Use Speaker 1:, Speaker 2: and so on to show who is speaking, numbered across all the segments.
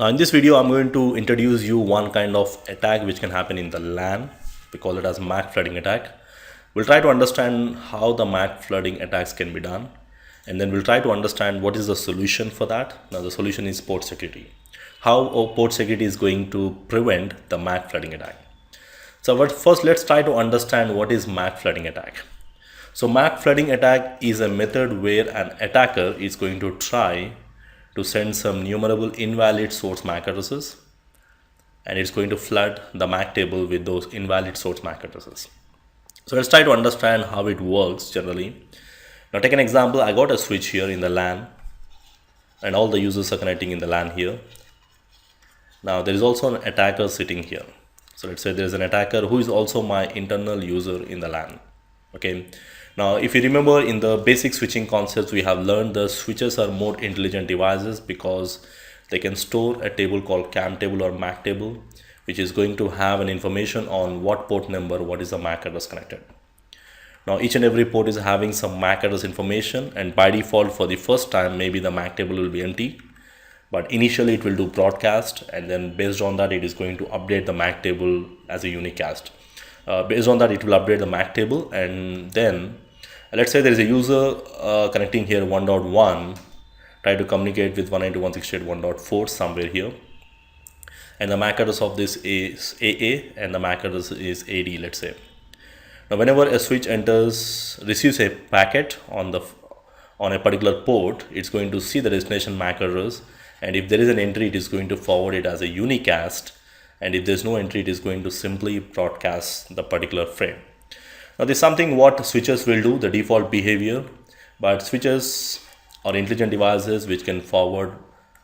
Speaker 1: Now in this video, I'm going to introduce you one kind of attack which can happen in the LAN. We call it as MAC flooding attack. We'll try to understand how the MAC flooding attacks can be done. And then we'll try to understand what is the solution for that. Now the solution is port security. How port security is going to prevent the MAC flooding attack. So first let's try to understand what is MAC flooding attack. So MAC flooding attack is a method where an attacker is going to try to send some numerable invalid source MAC addresses, and it's going to flood the MAC table with those invalid source MAC addresses. So let's try to understand how it works generally. Now take an example. I got a switch here in the LAN and all the users are connecting in the LAN here. Now there is also an attacker sitting here. So let's say there is an attacker who is also my internal user in the LAN. Okay. Now, if you remember in the basic switching concepts, we have learned the switches are more intelligent devices because they can store a table called CAM table or MAC table, which is going to have an information on what port number, what is the MAC address connected. Now, each and every port is having some MAC address information, and by default for the first time, maybe the MAC table will be empty, but initially it will do broadcast, and then based on that, it is going to update the MAC table as a unicast. Based on that, it will update the MAC table, and then let's say there is a user connecting here 1.1, try to communicate with 192.168.1.4 somewhere here, and the MAC address of this is AA and the MAC address is AD, let's say. Now whenever a switch receives a packet on a particular port, it's going to see the destination MAC address, and if there is an entry, it is going to forward it as a unicast, and if there's no entry, it is going to simply broadcast the particular frame. Now this is something what switches will do, the default behavior, but switches are intelligent devices which can forward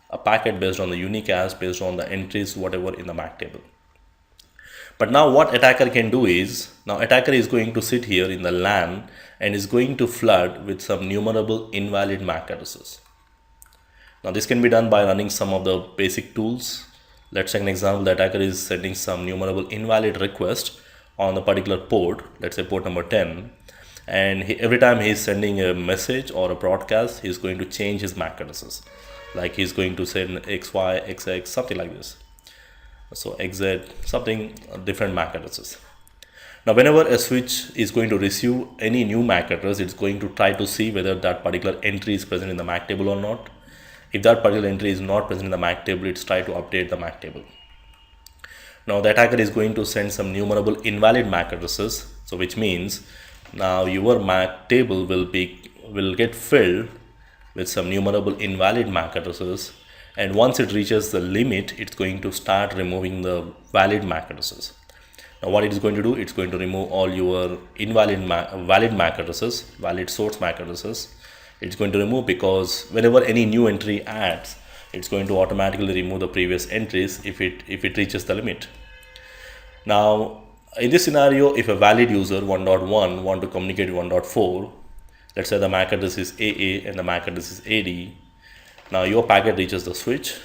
Speaker 1: a packet based on the unicast, based on the entries, whatever in the MAC table. But now what attacker can do is, now attacker is going to sit here in the LAN and is going to flood with some numerable invalid MAC addresses. Now this can be done by running some of the basic tools. Let's take an example. The attacker is sending some numerable invalid request on the particular port, let's say port number 10, and every time he's sending a message or a broadcast, he's going to change his MAC addresses. Like he's going to send XY, XX, something like this. So XZ, something different MAC addresses. Now whenever a switch is going to receive any new MAC address, it's going to try to see whether that particular entry is present in the MAC table or not. If that particular entry is not present in the MAC table, it's try to update the MAC table. Now the attacker is going to send some numerable invalid MAC addresses, so which means now your MAC table will get filled with some numerable invalid MAC addresses, and once it reaches the limit, it's going to start removing the valid MAC addresses. Now what it is going to do, it's going to remove all your valid MAC addresses, valid source MAC addresses. It's going to remove, because whenever any new entry adds, it's going to automatically remove the previous entries if it reaches the limit. Now in this scenario, if a valid user 1.1 want to communicate with 1.4, let's say the MAC address is AA and the MAC address is AD. Now your packet reaches the switch.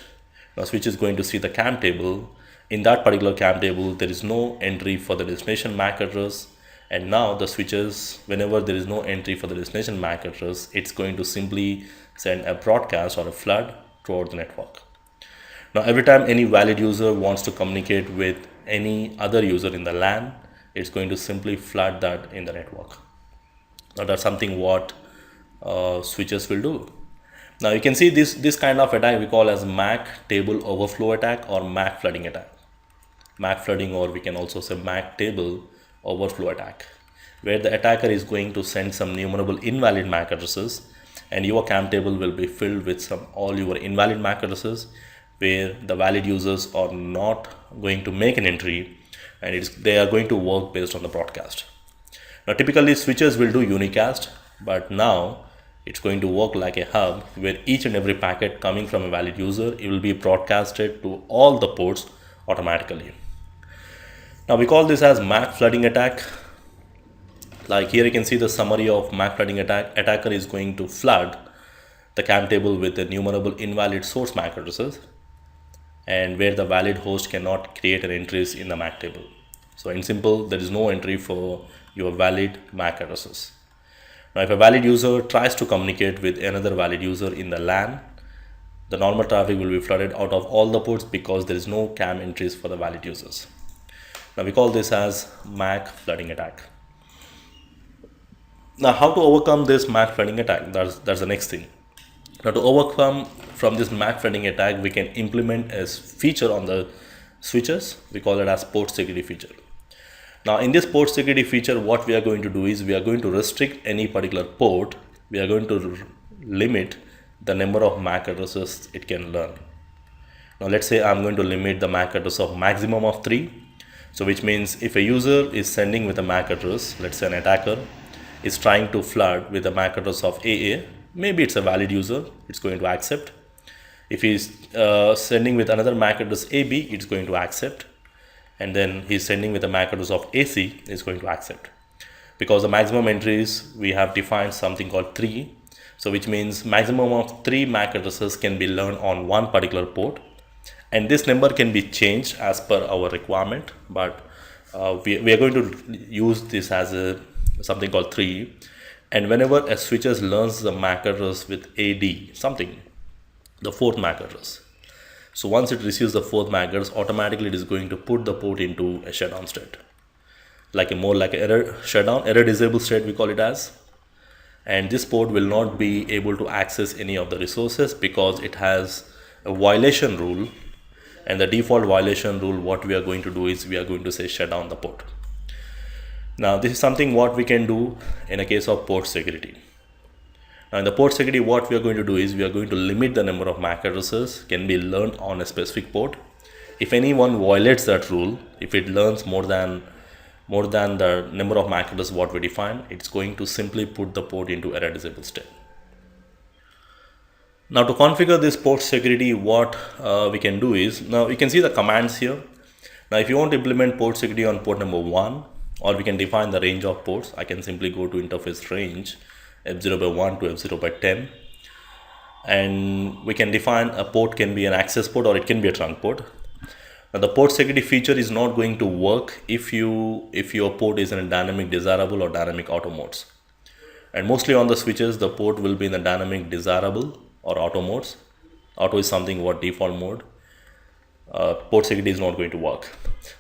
Speaker 1: Now switch is going to see the CAM table. In that particular CAM table, there is no entry for the destination MAC address, and now the switches, whenever there is no entry for the destination MAC address, it's going to simply send a broadcast or a flood throughout the network. Now every time any valid user wants to communicate with any other user in the LAN, it's going to simply flood that in the network. Now that's something what switches will do. Now you can see this kind of attack we call as MAC table overflow attack or MAC flooding attack. MAC flooding, or we can also say MAC table overflow attack, where the attacker is going to send some numerable invalid MAC addresses, and your CAM table will be filled with all your invalid MAC addresses, where the valid users are not going to make an entry, and they are going to work based on the broadcast. Now typically switches will do unicast, but now it's going to work like a hub, where each and every packet coming from a valid user, it will be broadcasted to all the ports automatically. Now we call this as MAC flooding attack. Like here you can see the summary of MAC flooding attack. Attacker is going to flood the CAM table with the numerable invalid source MAC addresses, and where the valid host cannot create an entries in the MAC table. So in simple, there is no entry for your valid MAC addresses. Now if a valid user tries to communicate with another valid user in the LAN, the normal traffic will be flooded out of all the ports because there is no CAM entries for the valid users. Now we call this as MAC flooding attack. Now how to overcome this MAC flooding attack? That's the next thing. Now to overcome from this MAC flooding attack, we can implement a feature on the switches. We call it as port security feature. Now in this port security feature, what we are going to do is we are going to restrict any particular port. We are going to limit the number of MAC addresses it can learn. Now let's say I'm going to limit the MAC address of maximum of 3. So which means if a user is sending with a MAC address, let's say an attacker is trying to flood with a MAC address of AA, maybe it's a valid user, it's going to accept. If he's sending with another MAC address AB, it's going to accept. And then he's sending with a MAC address of AC, it's going to accept. Because the maximum entries, we have defined something called 3. So which means maximum of 3 MAC addresses can be learned on one particular port. And this number can be changed as per our requirement, but we are going to use this as something called 3. And whenever a switcher learns the MAC address with AD, something, the 4th MAC address. So once it receives the 4th MAC address, automatically it is going to put the port into a shutdown state. More like an error disabled state we call it as. And this port will not be able to access any of the resources because it has a violation rule. And the default violation rule, what we are going to do is we are going to say shut down the port. Now this is something what we can do in a case of port security. Now in the port security, what we are going to do is we are going to limit the number of MAC addresses can be learned on a specific port. If anyone violates that rule, if it learns more than the number of MAC addresses what we define, it's going to simply put the port into error disabled state. Now to configure this port security, what we can do is, now you can see the commands here. Now if you want to implement port security on port number 1, or we can define the range of ports, I can simply go to interface range F0 by 1 to F0 by 10. And we can define a port can be an access port or it can be a trunk port. Now the port security feature is not going to work if your port is in a dynamic desirable or dynamic auto modes. And mostly on the switches, the port will be in the dynamic desirable or auto modes. Auto is something what default mode. Port security is not going to work.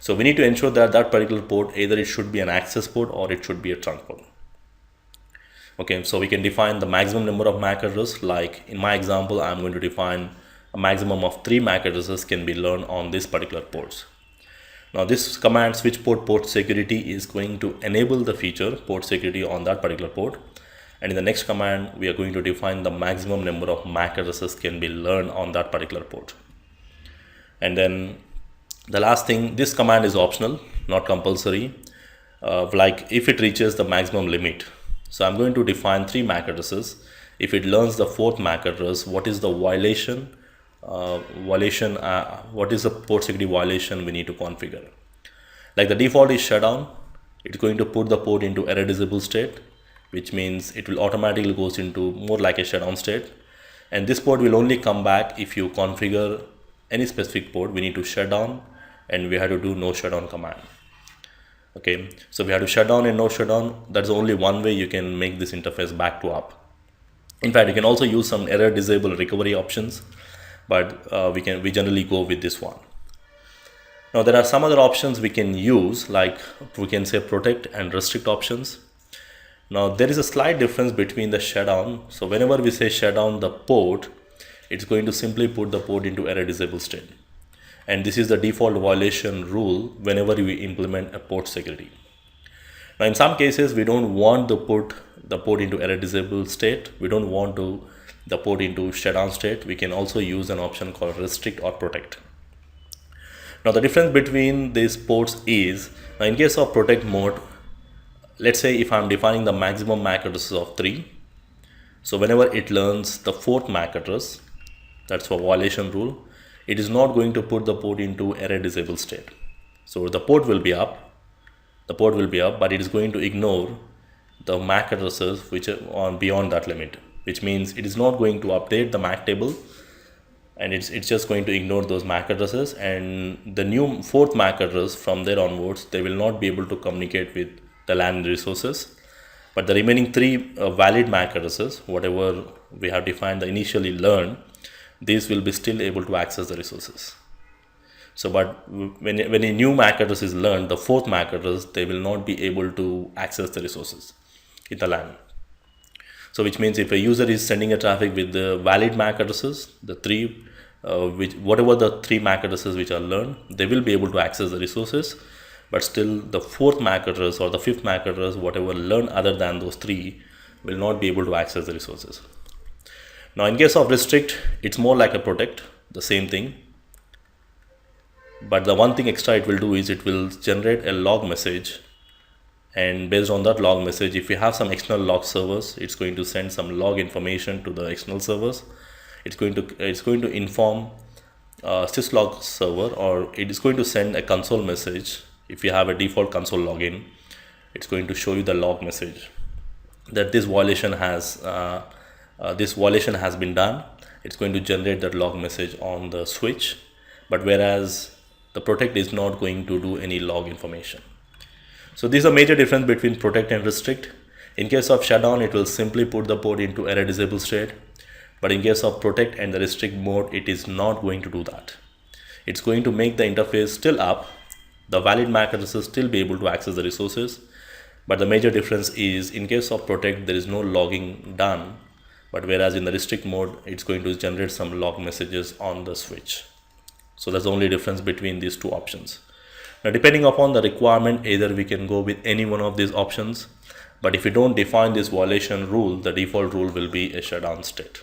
Speaker 1: So we need to ensure that that particular port, either it should be an access port or it should be a trunk port. Okay, so we can define the maximum number of MAC addresses. Like in my example, I'm going to define a maximum of 3 MAC addresses can be learned on this particular ports. Now this command switch port security is going to enable the feature port security on that particular port. And in the next command, we are going to define the maximum number of MAC addresses can be learned on that particular port. And then the last thing, this command is optional, not compulsory. Like if it reaches the maximum limit. So I'm going to define 3 MAC addresses. If it learns the 4th MAC address, what is the violation? What is the port security violation we need to configure? Like the default is shutdown. It's going to put the port into error disabled state, which means it will automatically goes into more like a shutdown state. And this port will only come back if you configure any specific port. We need to shut down and we have to do no shutdown command. Okay, so we have to shut down and no shutdown. That's only one way you can make this interface back to up. In fact, you can also use some error disable recovery options, but we generally go with this one. Now there are some other options we can use, like we can say protect and restrict options. Now there is a slight difference between the shutdown. So whenever we say shut down the port, it's going to simply put the port into error disabled state. And this is the default violation rule whenever we implement a port security. Now in some cases, we don't want to put the port into error disabled state. We don't want the port into shutdown state. We can also use an option called restrict or protect. Now the difference between these ports is, now in case of protect mode, let's say if I'm defining the maximum MAC addresses of 3. So whenever it learns the 4th MAC address, that's for violation rule, it is not going to put the port into error disabled state. So the port will be up, but it is going to ignore the MAC addresses which are on beyond that limit, which means it is not going to update the MAC table, and it's just going to ignore those MAC addresses, and the new 4th MAC address from there onwards, they will not be able to communicate with the LAN resources. But the remaining 3 valid MAC addresses, whatever we have defined the initially learned, these will be still able to access the resources. So, but when a new MAC address is learned, the fourth MAC address, they will not be able to access the resources in the LAN. So which means if a user is sending a traffic with the valid MAC addresses, the three, whatever the three MAC addresses which are learned, they will be able to access the resources. But still, the fourth MAC address or the fifth MAC address, whatever learned other than those three, will not be able to access the resources. Now, in case of restrict, it's more like a protect, the same thing. But the one thing extra it will do is it will generate a log message, and based on that log message, if you have some external log servers, it's going to send some log information to the external servers. It's going to inform syslog server, or it is going to send a console message. If you have a default console login, it's going to show you the log message that this violation has been done. It's going to generate that log message on the switch, but whereas the protect is not going to do any log information. So these are major difference between protect and restrict. In case of shutdown, it will simply put the port into error disable state, but in case of protect and the restrict mode, it is not going to do that. It's going to make the interface still up, the valid MAC addresses still be able to access the resources, but the major difference is in case of protect, there is no logging done, but whereas in the restrict mode, it's going to generate some log messages on the switch. So that's the only difference between these two options. Now, depending upon the requirement, either we can go with any one of these options, but if you don't define this violation rule, the default rule will be a shutdown state.